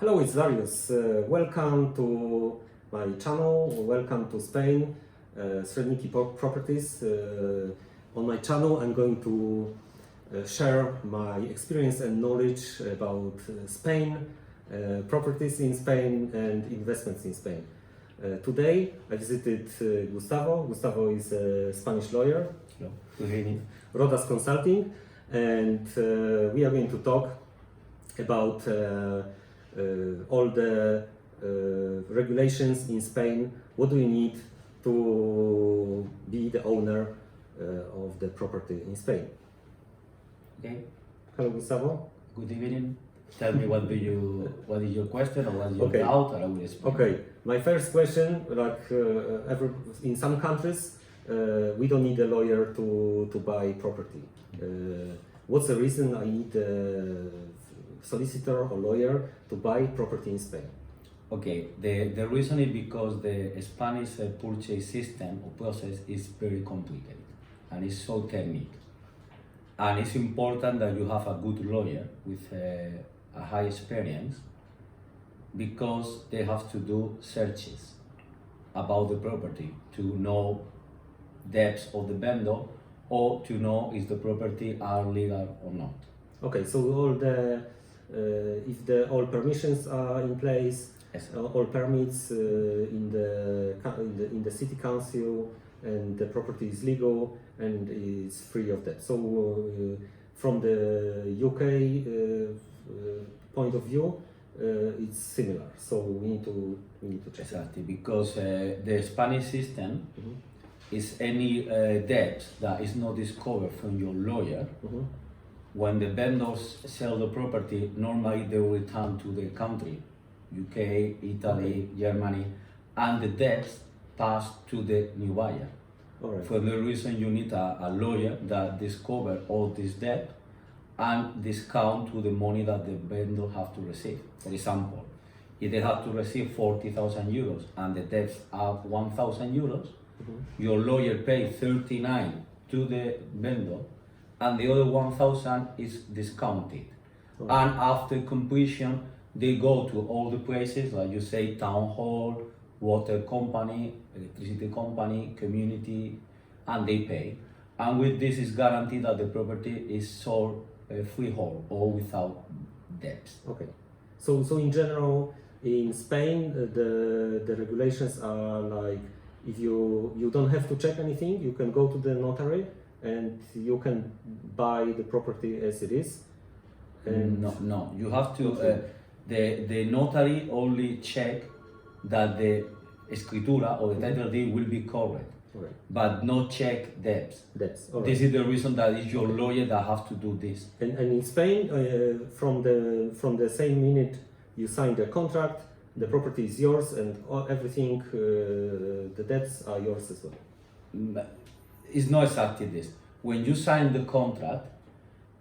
Hello, it's Dariusz. Welcome to my channel. Welcome to Spain, Średnicki Properties. On my channel, I'm going to share my experience and knowledge about Spain, properties in Spain, and investments in Spain. Today, I visited Gustavo. Gustavo is a Spanish lawyer. Hello. Good evening. Rodas Consulting, and we are going to talk about all the regulations in Spain. What do you need to be the owner of the property in Spain? Okay. Hello, Gustavo. Good evening. Tell me what is your question or what is your Okay. doubt, and I will explain. Okay, my first question, in some countries, we don't need a lawyer to buy property. What's the reason I need a solicitor or lawyer to buy property in Spain? Okay. The reason is because the Spanish purchase system or process is very complicated and it's so technical. And it's important that you have a good lawyer with a high experience because they have to do searches about the property to know debts of the vendor or to know if the property are legal or not. Okay, so all the if all permissions are in place, Yes. all permits in the city council, and the property is legal and is free of debt. So from the UK point of view, it's similar. So we need to check. Exactly, because the Spanish system Mhm. is any debt that is not discovered from your lawyer. Mhm. When the vendors sell the property, normally they will return to the country, UK, Italy, Germany, and the debts pass to the new buyer. All right. For the reason you need a lawyer that discover all this debt and discount to the money that the vendor have to receive. For example, if they have to receive 40,000 euros and the debts are 1,000 euros, your lawyer pays 39 to the vendor and the other 1,000 is discounted. And after completion, they go to all the places, like you say, town hall, water company, electricity company, community, and they pay. And with this is guaranteed that the property is sold freehold or without debts. Okay. So in general, in Spain, the regulations are like, if you don't have to check anything, you can go to the notary and you can buy the property as it is. And No, you have to. Okay. The notary only check that the escritura or the title deed will be correct, Right. but not check debts. That's all right. This is the reason that it's your lawyer that have to do this. And in Spain, from the same minute you sign the contract, the property is yours, and everything, the debts are yours as well. It's not exactly this. When you sign the contract,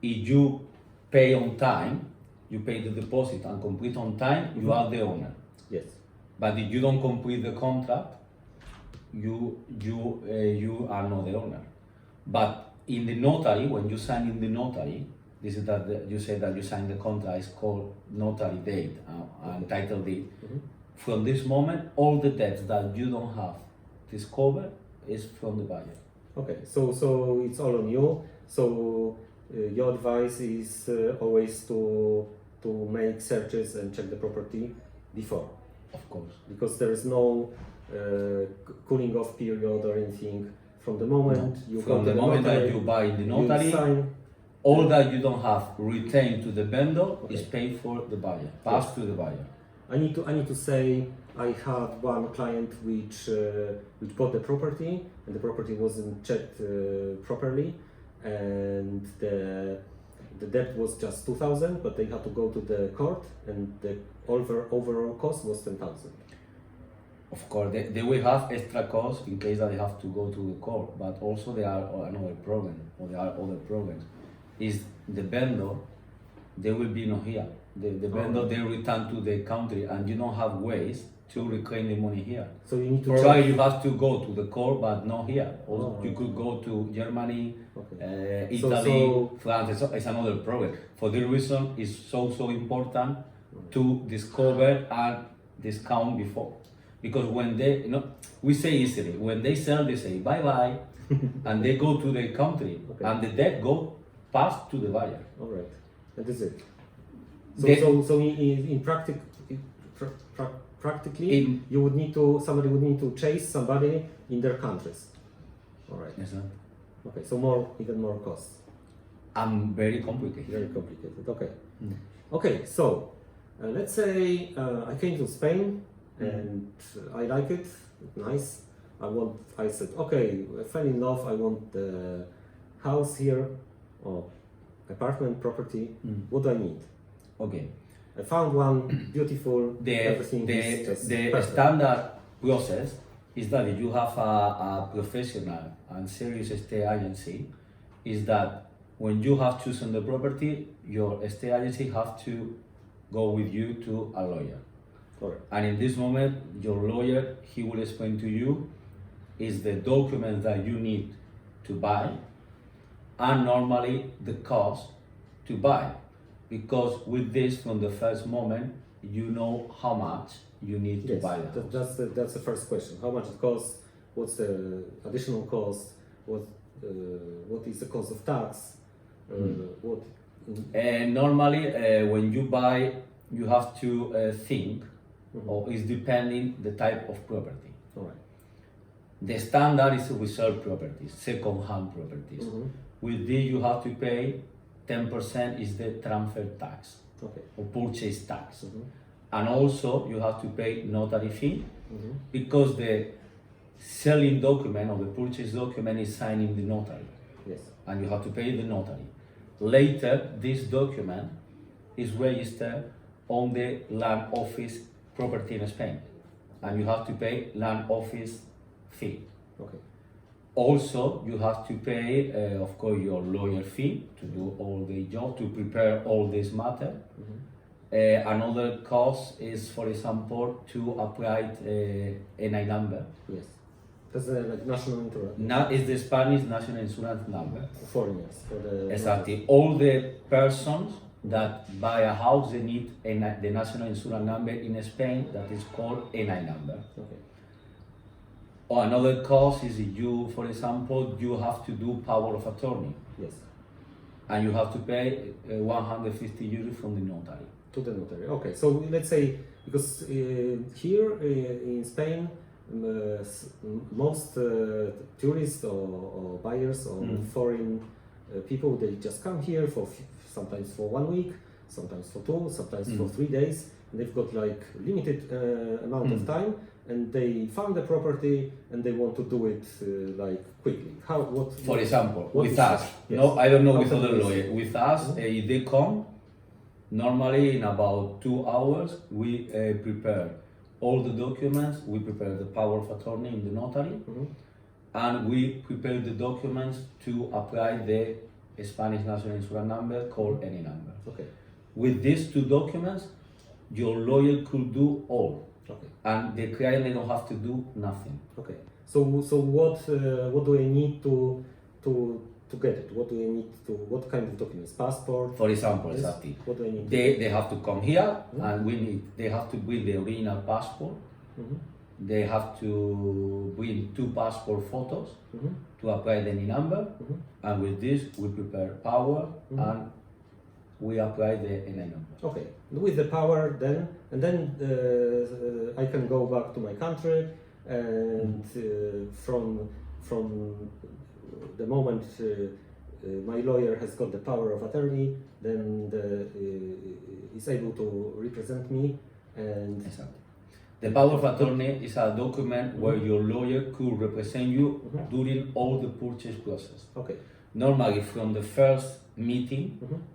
if you pay on time, you pay the deposit and complete on time, you are the owner. Yes. But if you don't complete the contract, you are not the owner. But in the notary, when you sign in the notary, this is that you say that you sign the contract. It's called notary deed and title deed. From this moment, all the debts that you don't have discovered is from the buyer. Okay. So it's all on you. So your advice is always to make searches and check the property before, Of course. because there is no cooling off period or anything. From the moment you From go the to the moment notary, that you buy in the you notary, sign. all that you don't have retained to the vendor is Okay. paid for the buyer, passed to the buyer. I need to say I had one client which bought the property, and the property wasn't checked properly, and the debt was just 2,000, but they had to go to the court, and the overall cost was 10,000. Of course, they will have extra costs in case that they have to go to the court, but also there are another problem, or there are other problems. Is the vendor, they will be not here. The vendor, they return to the country, and you don't have ways to reclaim the money here. So you need to Probably check. you have to go to the court, but not here. Or Oh, you could go to Germany, Okay. Italy, So- France. It's another problem. For this reason, it's so important to discover and discount before. Because when they, we say easily, when they sell, they say bye-bye, and they go to the country, and the debt go past to the buyer. All right, that is it. So, They- practically, you would need to, somebody would need to chase somebody in their countries. All right. Yes, sir. Okay, so even more costs. And very complicated. Very complicated. Okay. Mm. Okay, so let's say I came to Spain and I like it. Nice. I said, okay, I fell in love. I want the house here, or apartment, property. What do I need? Okay. I found one beautiful. Everything is just the perfect. standard process is that if you have a professional and serious estate agency, is that when you have chosen the property, your estate agency have to go with you to a lawyer. Correct. And in this moment, your lawyer, he will explain to you is the documents that you need to buy, and normally the cost to buy. Because with this, from the first moment, you know how much you need to Yes, buy the house. that's the first question. How much it costs? What's the additional cost? What is the cost of tax? What? And normally, when you buy, you have to think, or is depending the type of property. All right. The standard is resale properties, second-hand properties. With this, you have to pay 10% is the transfer tax or purchase tax. And also, you have to pay notary fee because the selling document or the purchase document is signed in the notary. Yes. And you have to pay the notary. Later, this document is registered on the land office property in Spain, and you have to pay land office fee. Okay. Also, you have to pay, of course, your lawyer fee to do all the job, to prepare all this matter. Another cost is, for example, to apply NI number. Yes. That's the like national insurance. Is the Spanish national insurance number. Foreigners. For the Exactly. All the persons that buy a house, they need the national insurance number in Spain that is called NI number. Okay. Or another cost is if you, for example, you have to do power of attorney, Yes. and you have to pay 150 euros from the notary. To the notary. Okay. So let's say because here in Spain, most tourists or buyers or foreign people, they just come here for sometimes for 1 week, sometimes for 2, sometimes for 3 days. And they've got like limited amount of time, and they found the property and they want to do it like quickly. For example, what with is us, that? Yes. no, I don't know How with can other this- lawyers. With us, if they come, normally in about 2 hours, we prepare all the documents. We prepare the power of attorney in the notary, and we prepare the documents to apply the Spanish national insurance number called any number. Okay. With these 2 documents, your lawyer could do all, Okay. and the client they don't have to do nothing. Okay. So what do I need to get it? What do I need to? What kind of documents? Passport. For example, Yes. exactly. What do I need? They have to come here, and they have to bring the original passport. They have to bring 2 passport photos to apply the NI number, and with this we prepare power and we apply the NI number. Okay. With the power, then I can go back to my country, and from the moment my lawyer has got the power of attorney, then is able to represent me, and Exactly. The power of attorney is a document where your lawyer could represent you during all the purchase process. okay. Normally, from the first meeting,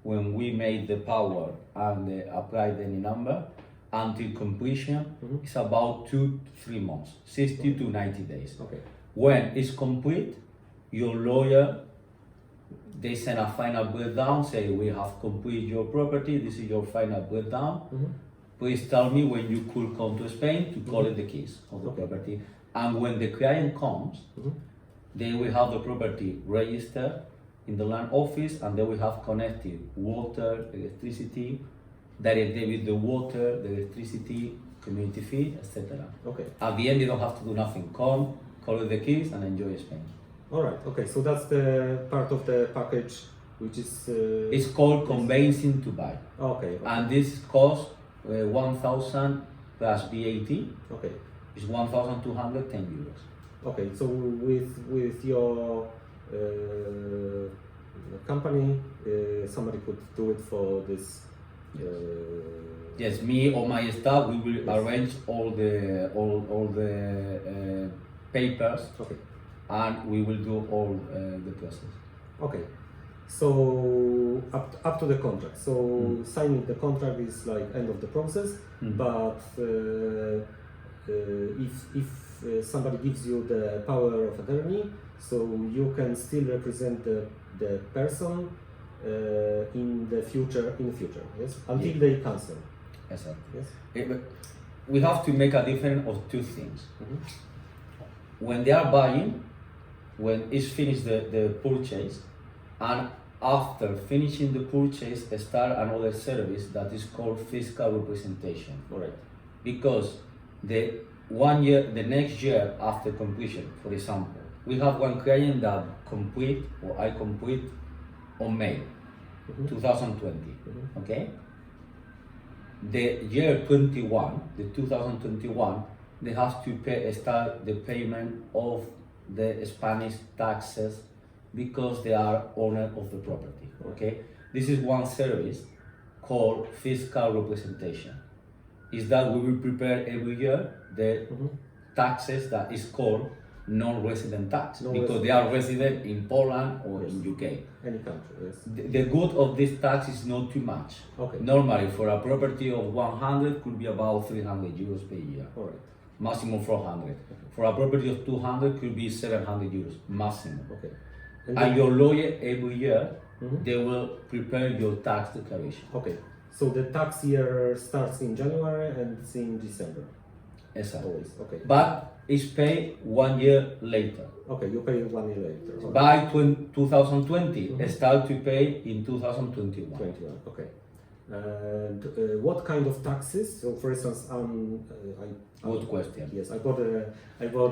when we made the power and applied any number, until completion, it's about 2 to 3 months, 60 to 90 days. Okay. When it's complete, your lawyer, they send a final breakdown, say we have completed your property, this is your final breakdown. Please tell me when you could come to Spain to collect the keys of the property. And when the client comes, they will have the property registered in the land office, and they will have connected water, electricity, direct debit the water, the electricity, community fee, etc. Okay. At the end, they don't have to do nothing. Come, collect the keys, and enjoy Spain. All right. Okay. So that's the part of the package, which is. It's called conveyancing to buy, Okay. and this costs 1,000 plus VAT. Okay. It's 1,210 euros. Okay. So with your company, somebody could do it for this. Yes, me or my staff, we will Yes. arrange all the papers, Okay. and we will do all the process. Okay. So up to the contract. So signing the contract is like end of the process. But if somebody gives you the power of attorney, so you can still represent the person in the future. Yes, until Yeah. they cancel. Exactly. Yes. But we have to make a difference of two things. When they are buying, when it's finished the purchase, and after finishing the purchase, start another service that is called fiscal representation. All right. Because the next year after completion, for example, we have one client that I complete on May 2020. Okay. The year 2021, they have to start the payment of the Spanish taxes because they are owner of the property. Okay, this is one service called fiscal representation. Is that we will prepare every year the taxes that is called non-resident tax because they are resident in Poland or in UK. Any country. Yes. The good of this tax is not too much. Okay. Normally, for a property of 100 could be about 300 euros per year. All right. Maximum 400. For a property of 200 could be 700 euros maximum. Okay. And your lawyer every year, they will prepare your tax declaration. Okay. So the tax year starts in January and it's in December. Exactly. Always. Okay. But it's paid 1 year later. Okay, you pay 1 year later. All right. By 2020, start to pay in 2021. 21. Okay. And what kind of taxes? So, for instance, Good question. Yes, I bought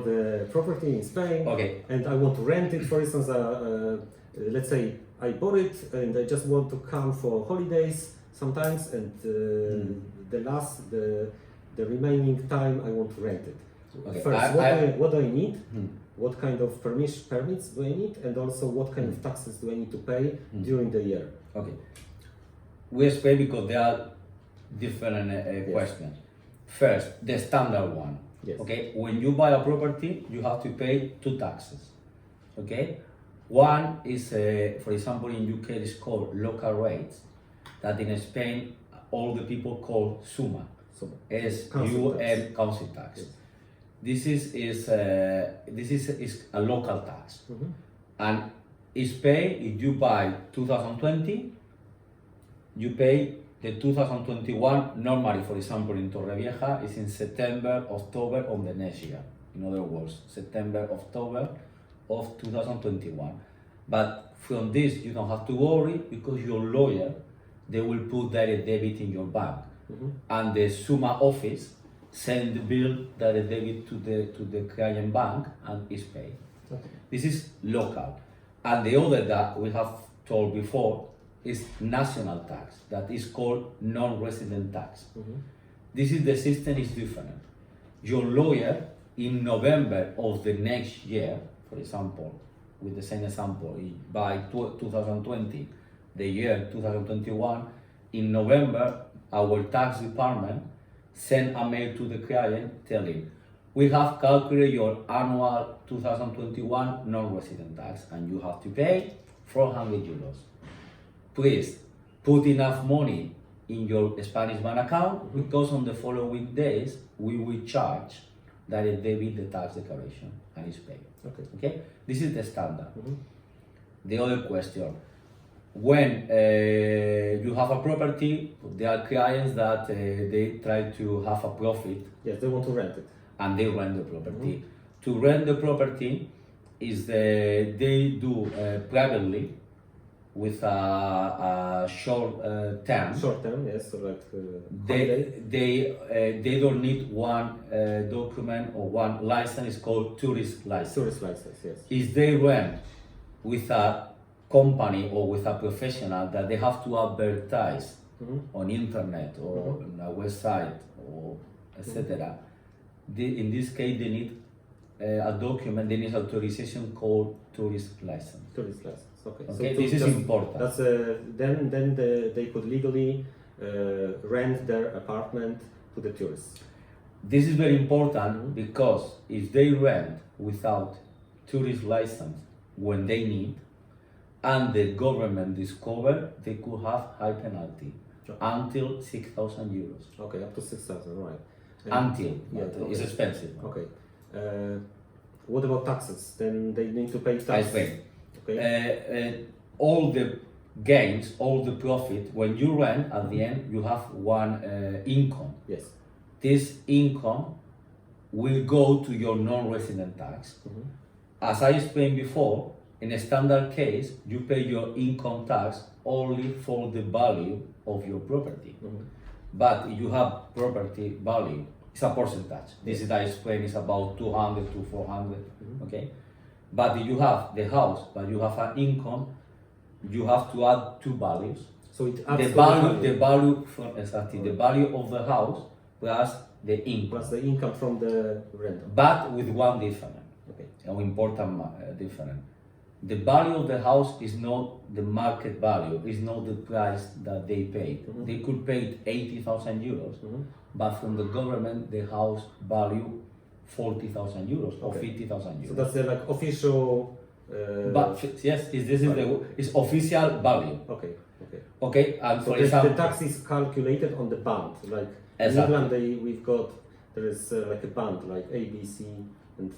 a property in Spain. Okay. And I want to rent it. For instance, let's say I bought it and I just want to come for holidays sometimes, and the remaining time I want to rent it. Okay. First, what do I need? What kind of permits do I need? And also, what kind of taxes do I need to pay during the year? Okay. We explain because there are different questions. First, the standard one. Yes. Okay. When you buy a property, you have to pay 2 taxes. Okay. One is, for example, in UK it's called local rates, that in Spain all the people call SUMA. S-U-M, council tax. Yes. This is a local tax, and it's paid if you buy 2020. You pay the 2021 normally. For example, in Torrevieja, it's in September, October of the next year. In other words, September, October of 2021. But from this, you don't have to worry because your lawyer, they will put direct debit in your bank. And the SUMA office send the bill direct debit to the client bank and is paid. Okay. This is local. And the other that we have told before is national tax, that is called non-resident tax. This is the system is different. Your lawyer in November of the next year, for example, with the same example, by 2020, the year 2021, in November, our tax department send a mail to the client telling, we have calculated your annual 2021 non-resident tax and you have to pay 400 euros. Please put enough money in your Spanish bank account because on the following days we will charge direct debit the tax declaration and it's paid. Okay? This is the standard. The other question, when you have a property, there are clients that they try to have a profit. Yes, they want to rent it. And they rent the property. To rent the property is they do privately with a short term, Short term, yes, so like they don't need one document or one license. It's called tourist license. tourist license, yes. If they rent with a company or with a professional that they have to advertise on internet or on a website or etc. In this case, they need a document. They need authorization called tourist license. Tourist license. Okay. Okay, So this is important. That's then they could legally rent their apartment to the tourists. This is very important because if they rent without tourist license when they need, and the government discover, they could have high penalty until 6,000 euros. Okay, up to 6,000, right? Until, yeah, but it's expensive. Okay. What about taxes? Then they need to pay I taxes. think. Okay. All the gains, all the profit, when you rent, at the end, you have one income. Yes. This income will go to your non-resident tax. As I explained before, in a standard case, you pay your income tax only for the value of your property. But if you have property value, it's a percentage. This is I explained is about 200 to 400. Okay. But if you have the house, but you have an income, you have to add two values. So it adds The to value, the value from exactly the value of the house plus the income, plus the income from the rental. but with one difference, Okay. an important difference. The value of the house is not the market value, is not the price that they paid. They could pay 80,000 euros, but from the government, the house value 40,000 euros or 50,000 euros. So that's the like official. But yes, this is it's official value. Okay. Okay. Okay, and So for the example, tax is calculated on the band. Like in Exactly. England, we've got there is like a band like A, B, C, and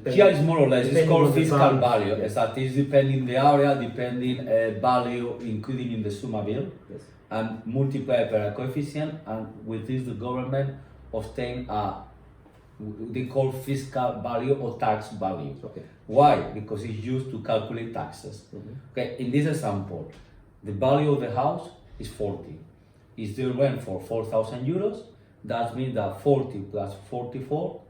here is more or less, it's depending on called the fiscal band. value. Yes. Exactly, it's depending the area, depending value, including in the summa bill, Yes. and multiply per a coefficient, and with this the government obtain a, they call fiscal value or tax value. Okay. Why? Because it's used to calculate taxes. Okay, in this example, the value of the house is 40. If they rent for 4,000 euros, that means that 40 plus 44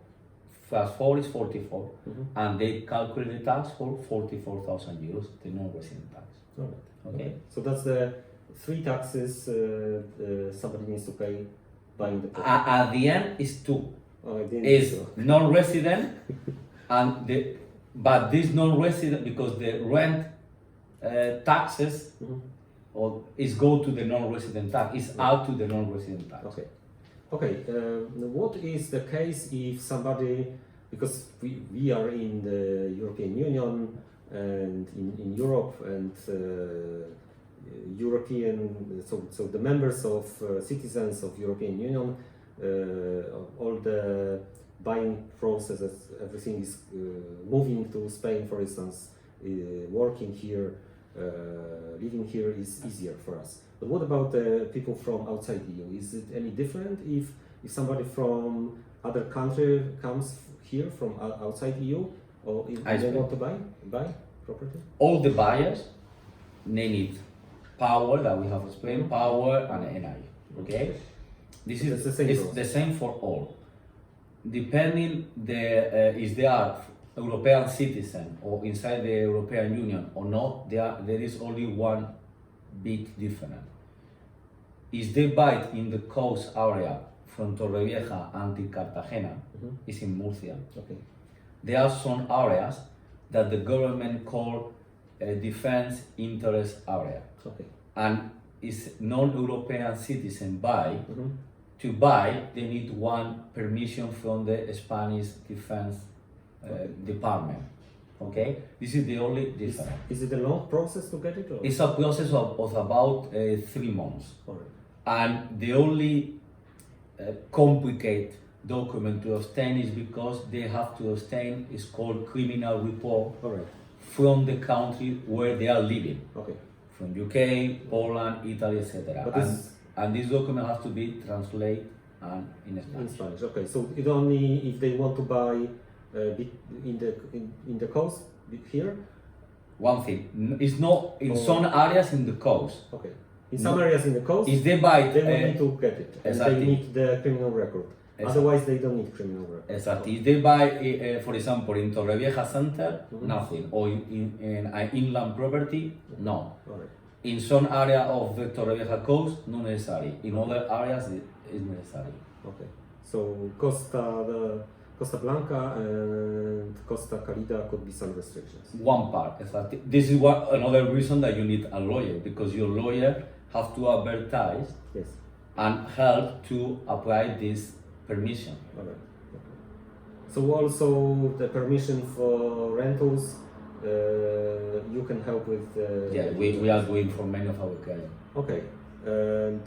plus 4 is 44, and they calculate the tax for 44,000 euros, the non-resident tax. All right. Okay? So that's the three taxes somebody needs to pay buying the property. At the end, it's two. Oh, I didn't Is think so. non-resident, and but this non-resident, because the rent taxes or is go to the non-resident tax, is out to the non-resident tax. Okay. Okay. What is the case if somebody, because we are in the European Union and in Europe and European, so the members of citizens of European Union, all the buying processes, everything is moving to Spain, for instance, working here, living here is easier for us. But what about people from outside EU? Is it any different if somebody from other country comes here from outside EU, or if they want to buy property? All the buyers, they need power that we have explained, power and NI. Okay, this is the same it's process. the same for all. Depending if they are European citizen or inside the European Union or not, there is only one big difference. If they buy in the coast area from Torrevieja until Cartagena, is in Murcia. Okay. There are some areas that the government call a defense interest area, Okay. and is non-European citizen buy. To buy, they need one permission from the Spanish Defense Department. Okay, this is the only difference. Is it a long process to get it? Or? It's a process of about 3 months, All right. and the only complicated document to obtain is because they have to obtain is called criminal report All right. from the country where they are living, Okay. from UK, Poland, Italy, etc. But this- And this document has to be translated and in In Spanish. Spanish. Okay. So it only if they want to buy in the coast here, one thing. It's not in some areas in the coast. Okay. In some areas in the coast, If they buy, they will need to get it. And exactly. they need the criminal record. Exactly. Otherwise, they don't need criminal record. exactly. If they buy, for example, in Torrevieja Center, nothing. Or in an inland property, no. All right. In some area of the Torrevieja coast, not necessary. In other areas, it's necessary. Okay. So Costa Blanca and Costa Calida could be some restrictions. One part, exactly. This is another reason that you need a lawyer, because your lawyer have to advertise Yes. and help to apply this permission. All right. Okay. So also the permission for rentals, you can help with. Yeah, we are doing for many of our clients. Okay. And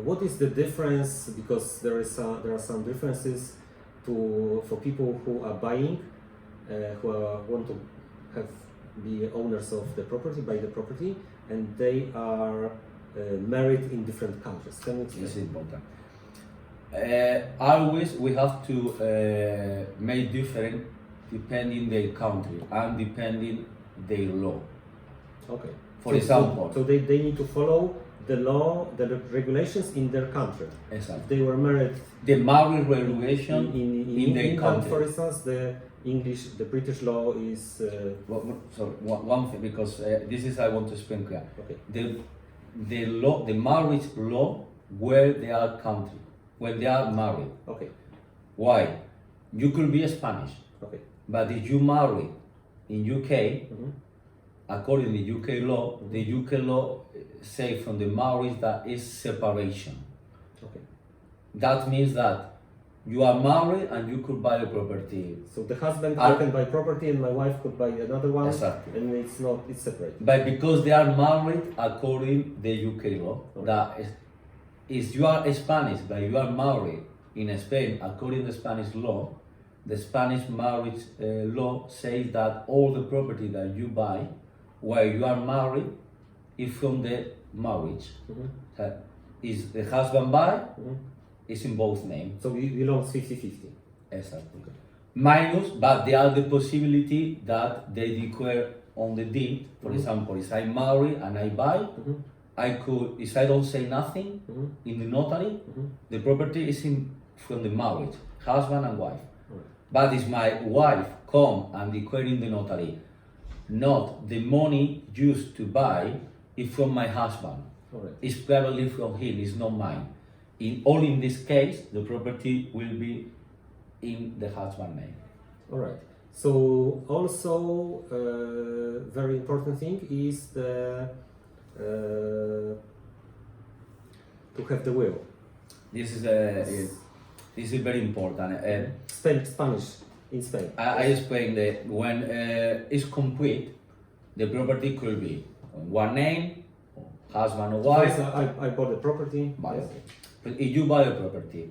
what is the difference? Because there are some differences for people who are buying, want to be owners of the property, buy the property, and they are married in different countries. Can you explain? This is important. Always we have to make different depending their country and depending their law. Okay. For example, so they need to follow the law, the regulations in their country. exactly. They were married The marriage regulation in their England, country. for instance. The British law is Sorry, one thing, because this is I want to explain clear. okay. The marriage law where they are country, when they are married. Okay. Why? You could be Spanish, Okay. but if you marry in UK, Mhm. according to UK law, the UK law say from the marriage that is separation. Okay. That means that you are married and you could buy a property. So the husband I- can buy property, and my wife could buy another one, Exactly. and it's separate. But because they are married according the UK law, Okay. that is you are Spanish, but you are married in Spain according to Spanish law, the Spanish marriage law says that all the property that you buy where you are married is from the marriage. Mhm. That is the husband buy Mhm. is in both names. So it belongs 50-50. Exactly. Minus, but there are the possibility that they declare on the deed. For example, if I marry and I buy, Mhm. I could, if I don't say nothing Mhm. in the notary, the property is from the marriage, husband and wife. Alright. But if my wife come and declare in the notary, not the money used to buy is from my husband. Alright. It's privately from him, it's not mine. Only in this case, the property will be in the husband's name. All right. So also very important thing is to have the will. This is very important. Spanish in Spain. I explained that when it's complete, the property could be on one name, husband or wife. First, I bought the property. Buy Yes. it. If you buy a property,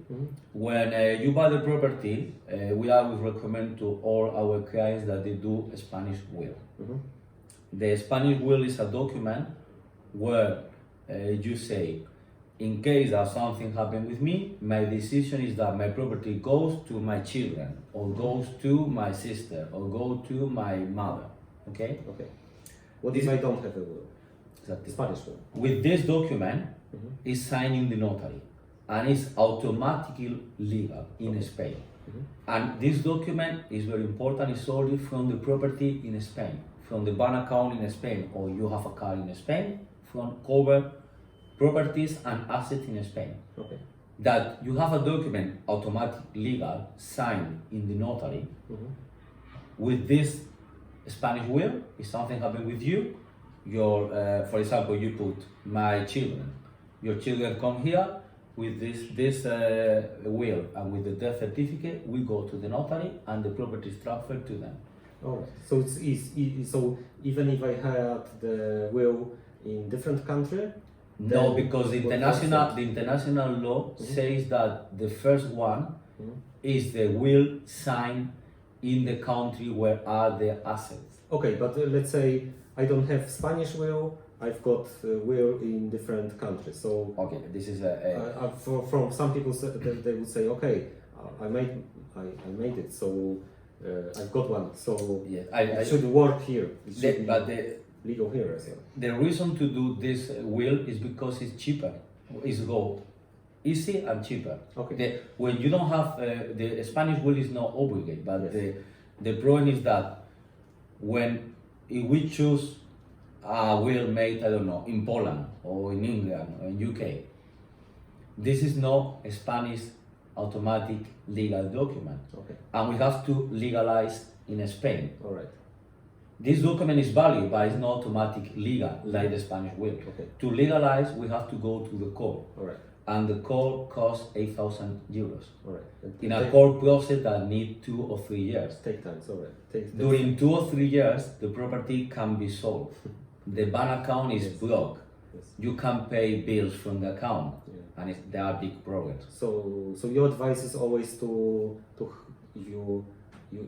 when you buy the property, we always recommend to all our clients that they do a Spanish will. Mhm. The Spanish will is a document where you say, in case that something happened with me, my decision is that my property goes to my children, or goes to my sister, or go to my mother. Okay? Okay. What This- if I don't have a will? Exactly. Spanish will. With this document, is signed in the notary, and it's automatically legal in Spain. And this document is very important. It's only from the property in Spain, from the bank account in Spain, or you have a car in Spain, from cover properties and assets in Spain. Okay. That you have a document, automatic legal, signed in the notary. With this Spanish will, if something happened with you, for example, you put my children. Your children come here with this will, and with the death certificate, we go to the notary, and the property is transferred to them. All right. So it's easy. So even if I had the will in different country. No, then because the international law says that the first one is the will signed in the country where are the assets. Okay, but let's say I don't have Spanish will. I've got will in different countries. So Okay, this is from some people they would say, okay, I made it. So I've got one, so Yes, it should work here. It should be but legal here as well. the reason to do this will is because it's cheaper. It's go easy and cheaper. Okay. When you don't have the Spanish will is not obligate, but Yes. the problem is that if we choose a will made, I don't know, in Poland or in England or in UK, this is not a Spanish automatic legal document, Okay. and we have to legalize in Spain. All right. This document is valid, but it's not automatic legal like the Spanish will. Okay. To legalize, we have to go to the court, All right. and the court costs 8,000 euros. All right. And In a court process that need 2 or 3 years. take time. All right. Take During 2 or 3 years, the property can be sold. The bank account is Yes. blocked. Yes. You can pay bills from the account, Yeah. and there are big problems. So your advice is always to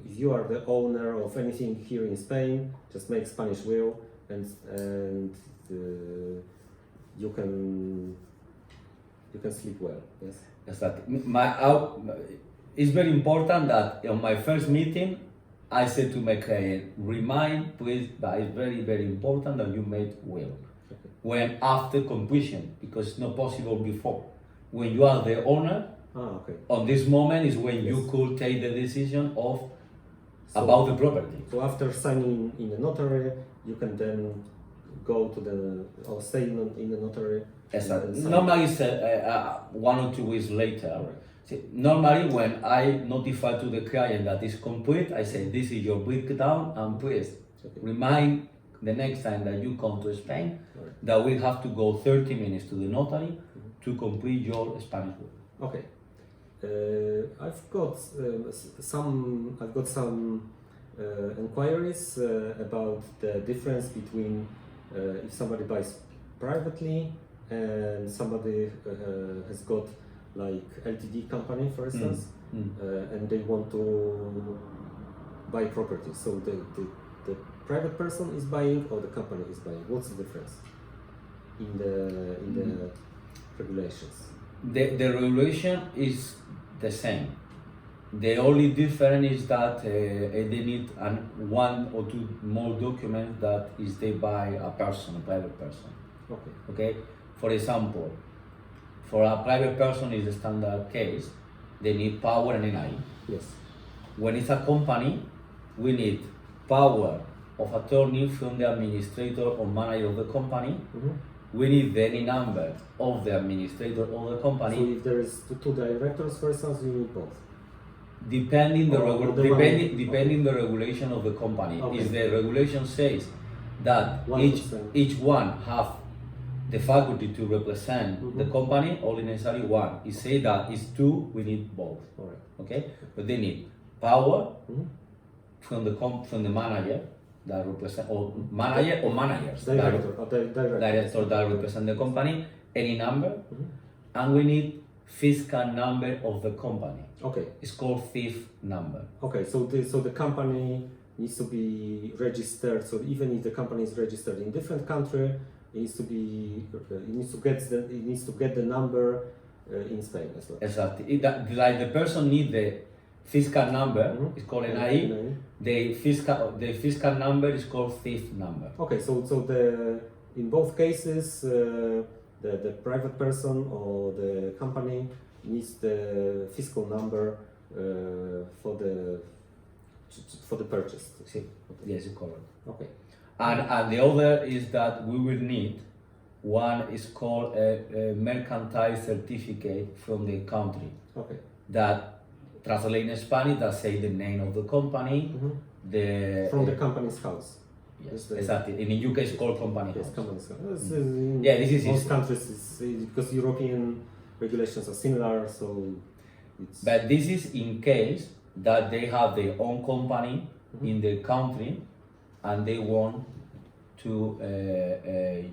if you are the owner of anything here in Spain, just make Spanish will, and you can sleep well. Yes. That's that. It's very important that on my first meeting, I said to my client, remind please that it's very, very important that you made will. Okay. When after completion, because it's not possible before. When you are the owner, Okay. on this moment is when you Yes. could take the decision of So- about the property. So after signing in the notary, you can then go to or stay in the notary. Exactly. and sign. Normally it's 1 or 2 weeks later. Alright. See, normally when I notify to the client that it's complete, I say this is your breakdown, and please Okay. remind the next time that you come to Spain Alright. that we have to go 30 minutes to the notary to complete your Spanish will. Okay. I've got some inquiries about the difference between if somebody buys privately and somebody has got like LTD company, for instance, and they want to buy property. So the private person is buying or the company is buying. What's the difference in the regulations? The regulation is the same. The only difference is that they need 1 or 2 more documents that is they buy a person, a private person. Okay. Okay. For example, for a private person is the standard case. They need power and NI. Yes. When it's a company, we need power of attorney from the administrator or manager of the company. Mm-hmm. We need the NI number of the administrator of the company. So if there is two directors, for instance, you need both. Depending the Or the regulation of the company. Okay. If the regulation says that 1%. each one have the faculty to represent Mhm. the company, only necessarily one. It say that it's 2, we need both. All right. Okay, but they need power Mhm. from the manager that represent or manager or managers Director that represent the company, any number, Mhm. and we need fiscal number of the company. Okay. It's called thief number. Okay. So the company needs to be registered. So even if the company is registered in different country, it needs to get the number in Spain as well. Exactly. Like the person need the fiscal number, Mhm. it's called NI. The fiscal number is called thief number. Okay. So in both cases, the private person or the company needs the fiscal number for the purchase. See, yes, it's correct. Okay. And the other is that we will need one is called a mercantile certificate from the country Okay. that translate in Spanish that say the name of the company, the From the company's house. yes, the- exactly. In the UK, it's called company Yes, house. company's house. In Yeah, this is most easy. countries because European regulations are similar, so it's. But this is in case that they have their own company in the country and they want to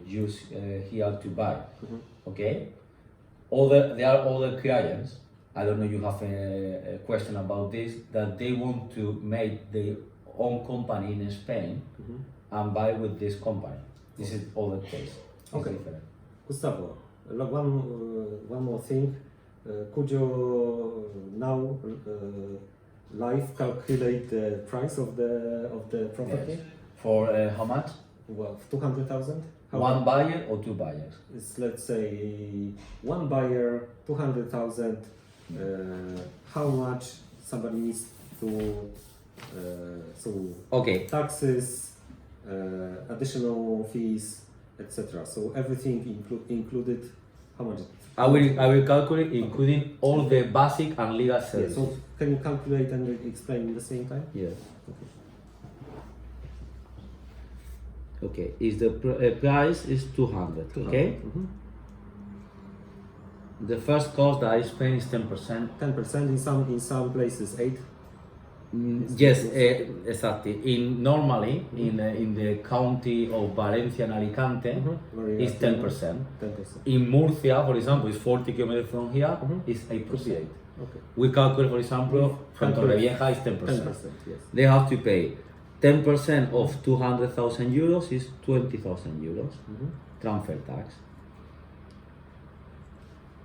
use here to buy. Okay. There are other clients. I don't know. You have a question about this that they want to make their own company in Spain and buy with this company. This is other case. It's Okay. different. Gustavo, one more thing. Could you now live calculate the price of the property? Yes. For how much? Well, 200,000. One buyer or two buyers? It's, let's say, one buyer, 200,000. How much somebody needs to Okay. taxes, additional fees, etc. So everything included. How much? I will calculate including all the basic and legal Yeah, services. so can you calculate and explain at the same time? Yes. Okay. Is the price is 200? Okay. Mhm. The first cost that I spend is 10%. 10% in some places 8. Yes, exactly. Normally in the county of Valencia and Alicante, Very it's 10%. 10%. In Murcia, for example, it's 40 kilometers from here, it's 8%. Okay. We calculate, for example, from calculate Torrevieja is 10%. 10%. Yes. They have to pay 10% of 200,000 euros is 20,000 euros transfer tax.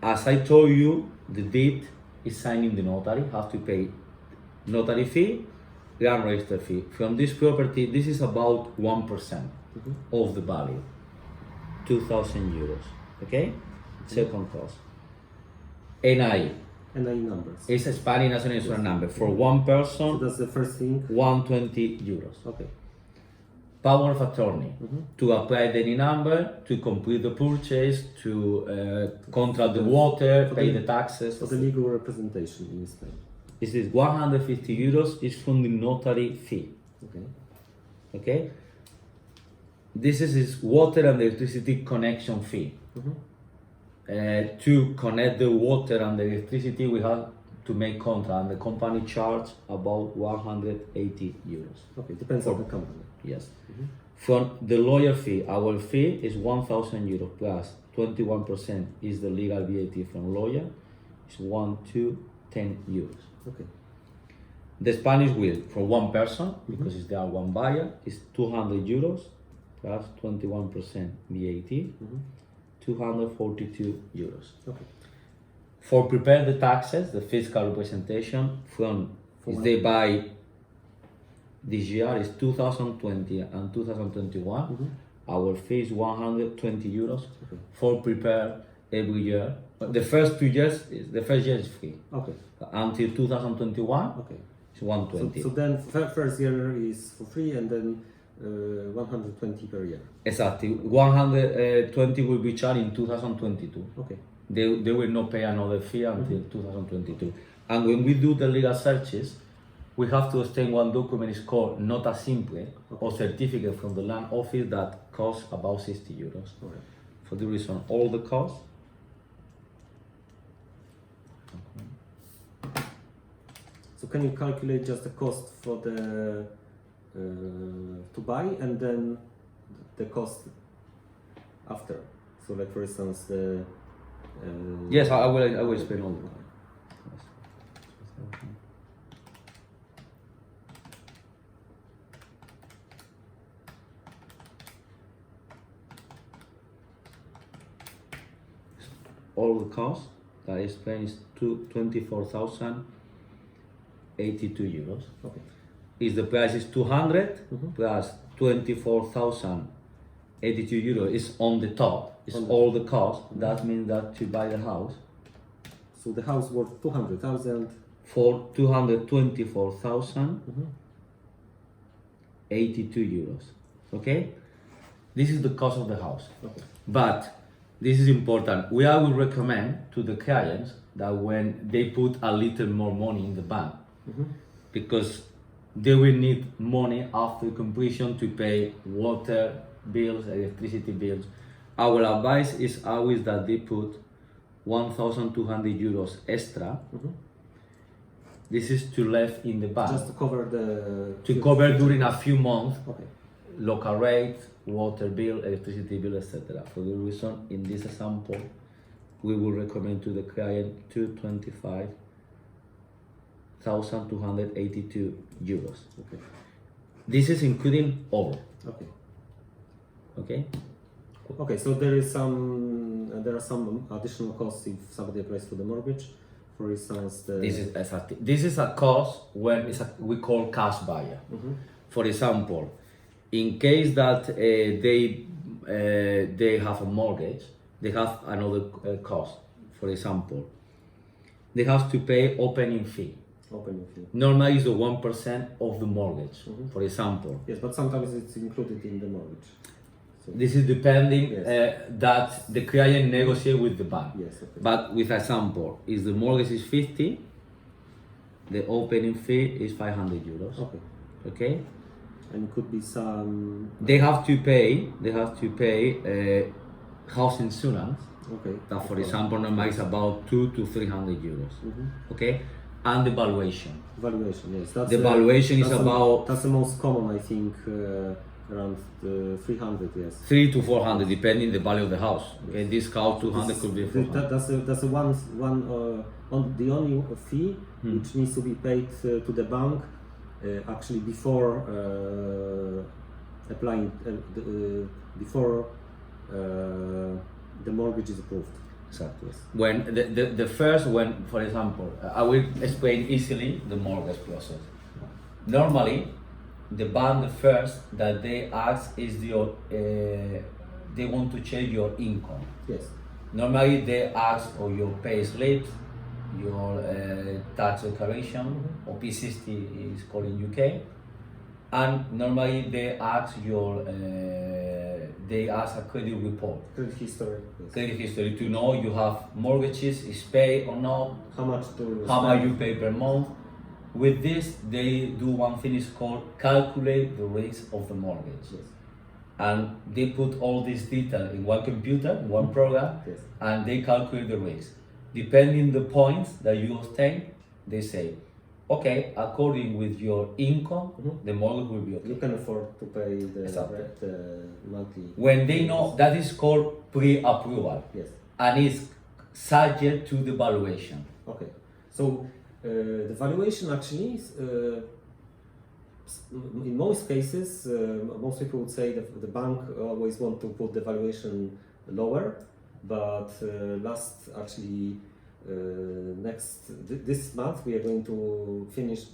As I told you, the deed is signed in the notary, have to pay notary fee, land register fee. From this property, this is about 1% of the value, 2,000 euros. Okay? Second cost. NI NI numbers. is a Spanish national insurance number for one So person, that's the first thing. 120 euros. Okay. Power of attorney to apply the NI number, to complete the purchase, to contract the water, pay the taxes. For the legal representation in Spain. This is 150 euros is from the notary fee. Okay. Okay? This is his water and electricity connection fee. To connect the water and the electricity, we have to make contract, and the company charge about 180 euros. Okay. Depends on the company. Yes. From the lawyer fee, our fee is 1,000 euros plus 21% is the legal VAT from lawyer. It's 1 to 10 euros. Okay. The Spanish will for one person, because it's there one buyer, is 200 euros plus 21% VAT, 242 euros. Okay. For prepare the taxes, the fiscal representation from if they buy this year is 2020 and 2021, our fee is 120 euros for prepare every year. But the first 2 years, the first year is free. Okay. Until 2021, Okay. it's 120. So then first year is for free and then 120 per year. Exactly. 120 will be charged in 2022. Okay. They will not pay another fee until 2022. And when we do the legal searches, we have to obtain one document, it's called Nota Simple, or certificate from the land office that costs about 60 euros. Okay. For the reason, all the costs. So can you calculate just the cost for the to buy and then the cost after? So like for instance the Yes, I will explain all the costs. All the costs that I explained is 24,082 euros. Okay. Is the price is 200 plus 24,082 euros is on the top. It's all the cost. That means that to buy the house So the house worth 200,000. for 224,082 euros. Okay, this is the cost of the house. Okay. But this is important. I will recommend to the clients that when they put a little more money in the bank, because they will need money after completion to pay water bills, electricity bills. Our advice is always that they put 1,200 euros extra. This is to left in the bank Just to cover the cover during a few months Okay. local rates, water bill, electricity bill, etc. For the reason, in this example, we will recommend to the client 225,282 euros. Okay. This is including all. Okay. Okay. Okay, so there are some additional costs if somebody applies for the mortgage. For instance, This is a cost when we call cash buyer. For example, in case that they have a mortgage, they have another cost. For example, they have to pay opening fee. Normally it's the 1% of the mortgage, for example. Yes, but sometimes it's included in the mortgage. So this is depending yes. That the client negotiate with the bank. Yes, okay. But with example, if the mortgage is 50, the opening fee is 500 euros. Okay. Okay. And it could be some. They have to pay house insurance. Okay. That, for example, normally is about 200 to 300 euros. Okay. And the valuation. Valuation, yes. That's the valuation is about. That's the most common, I think, around 300, yes. 300 to 400, depending the value of the house. Okay, this house 200 could be 400. That's the the only fee which needs to be paid to the bank actually before applying before the mortgage is approved. Exactly. When the first, for example, I will explain easily the mortgage process. Normally, the bank, the first that they ask is your, they want to check your income. Yes. Normally they ask for your pay slips, your tax declaration, or P60 is called in UK, and normally they ask your, they ask a credit report. Credit history. Yes. Credit history to know you have mortgages, is paid or not, how much you pay per month. With this, they do one thing is called calculate the rates of the mortgage. Yes. And they put all this detail in one computer, in one program, yes. And they calculate the rates. Depending the points that you obtain, they say, okay, according with your income, the mortgage will be okay. You can afford to pay the Exactly. monthly. When they know, that is called pre-approval. Yes. And it's subject to the valuation. Okay. So the valuation actually is, in most cases, most people would say that the bank always want to put the valuation lower, but this month we are going to finish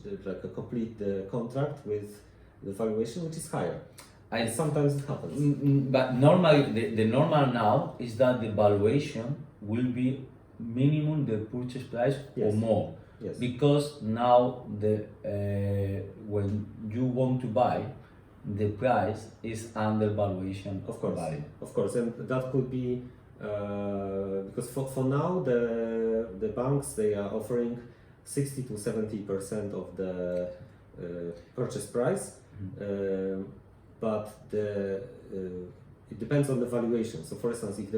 complete the contract with the valuation which is higher. And sometimes it happens. But normally, the normal now is that the valuation will be minimum the purchase price or more. Yes. Because now when you want to buy, the price is under valuation of course, value. Of course, and that could be because for now the banks, they are offering 60 to 70% of the purchase price, but it depends on the valuation. So, for instance, if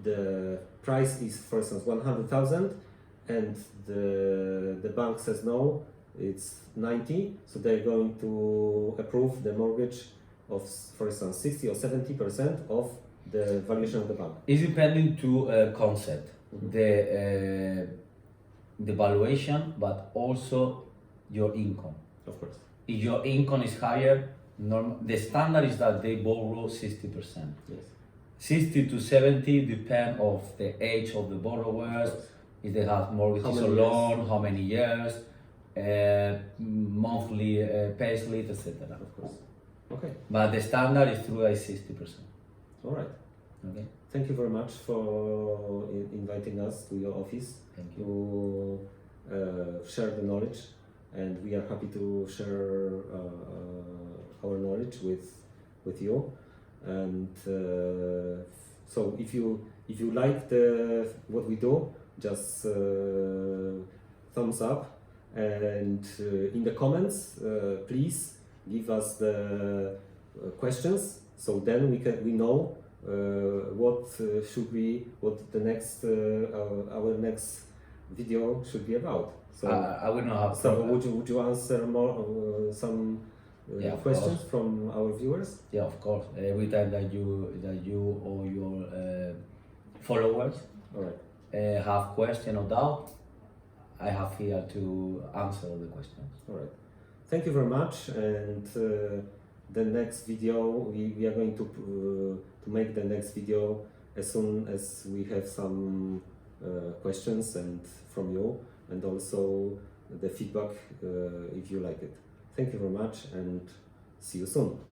the price is, for instance, 100,000, and the bank says no, it's 90, so they're going to approve the mortgage of, for instance, 60 or 70% of the valuation of the bank. It's depending to concept, the valuation, but also your income. Of course. If your income is higher, the standard is that they borrow 60%. Yes. 60 to 70 depend of the age of the borrowers, if they have mortgages or loan, how many years, monthly pay slip, etc. Of course. Okay. But the standard is through 60%. All right. Okay. Thank you very much for inviting us to your office. Thank you. To share the knowledge, and we are happy to share our knowledge with you. And so if you like what we do, just thumbs up, and in the comments please give us the questions, so then we know what the next our next video should be about. So I will not have. So would you answer more some questions from our viewers? Yeah, of course. Every time that you or your followers have question or doubt, I have here to answer all the questions. All right. Thank you very much. And the next video, we are going to make the next video as soon as we have some questions and from you, and also the feedback if you like it. Thank you very much and see you soon.